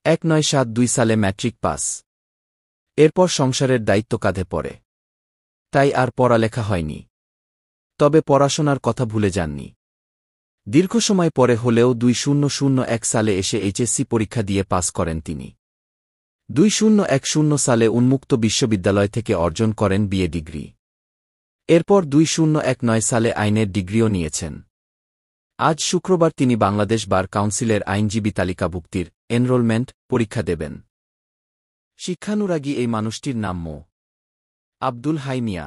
1972 সালে matric pass. এরপর সংসারের দায়িত্ব কাঁধে পড়ে। তাই আর পড়ালেখা হয়নি। তবে পড়াশোনার কথা ভুলে যাননি। দীর্ঘ সময় পরে হলেও 2001 সালে এসে এইচএসসি পরীক্ষা দিয়ে পাস করেন তিনি। 2010 সালে উন্মুক্ত বিশ্ববিদ্যালয় থেকে অর্জন করেন বিএ ডিগ্রি। এরপর 2019 সালে আইনের ডিগ্রিও নিয়েছেন। আজ শুক্রবার তিনি বাংলাদেশ বার কাউন্সিলের আইনজীবী তালিকাভুক্তির এনরোলমেন্ট পরীক্ষা দেবেন। শিক্ষানুরাগী এই মানুষটির নাম মো. আব্দুল হাই মিয়া।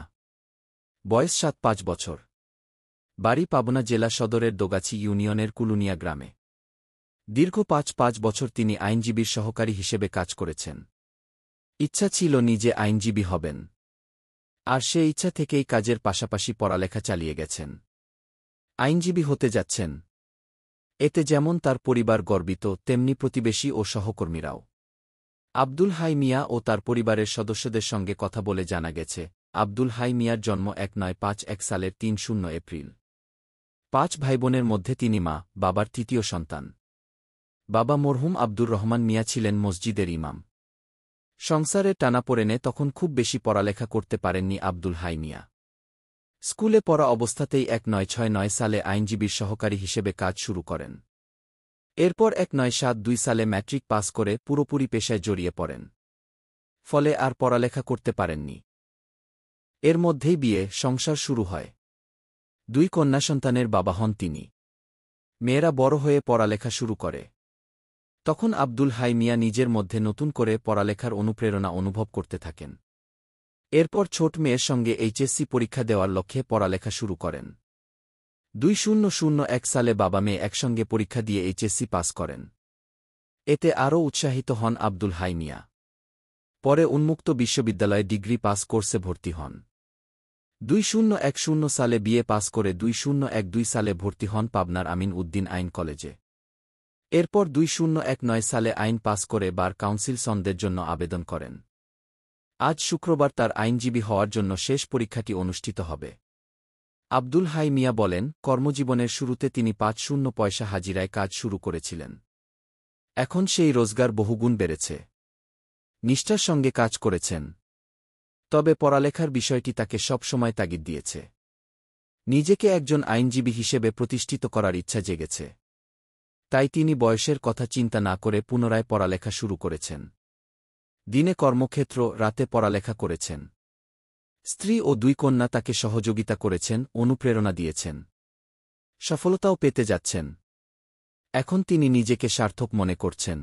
বয়স ৭-৫ বছর। বাড়ি পাবনা জেলা সদরের দোগাছি ইউনিয়নের কুলুনিয়া গ্রামে। দীর্ঘ ৫ বছর তিনি আইনজীবীর সহকারী হিসেবে কাজ করেছেন। ইচ্ছা ছিল নিজে আইনজীবী হবেন। আর সে ইচ্ছা থেকেই কাজের পাশাপাশি পড়ালেখা চালিয়ে গেছেন। আইনজীবী হতে যাচ্ছেন। এতে যেমন তার পরিবার গর্বিত, তেমনি প্রতিবেশী ও সহকর্মীরাও। আব্দুল হাই মিয়া ও তার পরিবারের সদস্যদের সঙ্গে কথা বলে জানা গেছে, আব্দুল হাই মিয়ার জন্ম 1951 সালের 30 এপ্রিল। ৫ ভাইবোনের মধ্যে তিনি মা, বাবার তৃতীয় সন্তান। বাবা মরহুম আব্দুর রহমান মিয়া ছিলেন মসজিদের ইমাম। সংসারের টানাপোড়েনে তখন খুব বেশি পড়ালেখা করতে পারেননি আব্দুল হাই মিয়া। স্কুলে পড়া অবস্থাতেই 1969 সালে আইনজীবীর সহকারী হিসেবে কাজ শুরু করেন। এরপর 1972 সালে ম্যাট্রিক পাস করে পুরোপুরি পেশায় জড়িয়ে পড়েন। ফলে আর পড়ালেখা করতে পারেননি। এর মধ্যেই বিয়ে, সংসার শুরু হয়। 2 কন্যা সন্তানের বাবা হন তিনি। মেয়েরা বড় হয়ে পড়ালেখা শুরু করে। তখন আব্দুল হাই মিয়া নিজের মধ্যে নতুন করে পড়ালেখার অনুপ্রেরণা অনুভব করতে থাকেন। এরপর ছোট মেয়ের সঙ্গে এইচএসসি পরীক্ষা দেওয়ার লক্ষ্যে পড়ালেখা শুরু করেন। 2001 সালে বাবা মেয়ে একসঙ্গে পরীক্ষা দিয়ে এইচএসসি পাস করেন। এতে আরও উৎসাহিত হন আব্দুল হাই মিয়া। পরে উন্মুক্ত বিশ্ববিদ্যালয়ে ডিগ্রি পাস কোর্সে ভর্তি হন। 2010 সালে বিএ পাস করে 2012 সালে ভর্তি হন পাবনার আমিন উদ্দিন আইন কলেজে। এরপর 2019 সালে আইন পাস করে বার কাউন্সিল সনদের জন্য আবেদন করেন। আজ শুক্রবার তার আইনজীবী হওয়ার জন্য শেষ পরীক্ষাটি অনুষ্ঠিত হবে। আব্দুল হাই মিয়া বলেন, কর্মজীবনের শুরুতে তিনি ৫ পয়সা হাজিরায় কাজ শুরু করেছিলেন। এখন সেই রোজগার বহুগুণ বেড়েছে। নিষ্ঠার সঙ্গে কাজ করেছেন। তবে পড়ালেখার বিষয়টি তাকে সব সময় তাগিদ দিয়েছে। নিজেকে একজন আইনজীবী হিসেবে প্রতিষ্ঠিত করার ইচ্ছা জেগেছে। তাই তিনি বয়সের কথা চিন্তা না করে পুনরায় পড়ালেখা শুরু করেছেন। দিনে কর্মক্ষেত্র, রাতে পড়ালেখা করেছেন। স্ত্রী ও 2 কন্যা তাকে সহযোগিতা করেছেন, অনুপ্রেরণা দিয়েছেন। সফলতাও পেতে যাচ্ছেন। এখন তিনি নিজেকে সার্থক মনে করছেন।